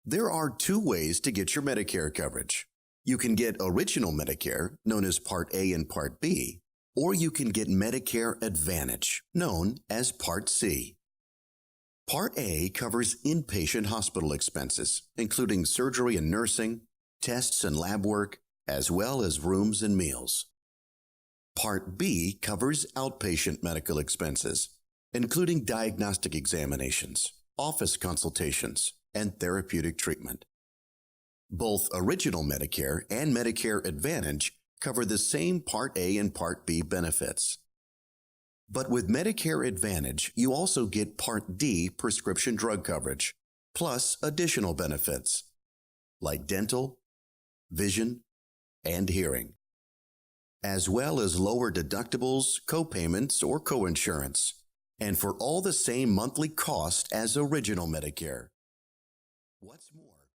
There are two ways to get your Medicare coverage. You can get Original Medicare, known as Part A and Part B, or you can get Medicare Advantage, known as Part C. Part A covers inpatient hospital expenses, including surgery and nursing, tests and lab work, as well as rooms and meals. Part B covers outpatient medical expenses, including diagnostic examinations, office consultations, and therapeutic treatment. Both Original Medicare and Medicare Advantage cover the same Part A and Part B benefits. But with Medicare Advantage, you also get Part D prescription drug coverage, plus additional benefits, like dental, vision, and hearing, as well as lower deductibles, co-payments, or coinsurance, and for all the same monthly cost as Original Medicare. What's more,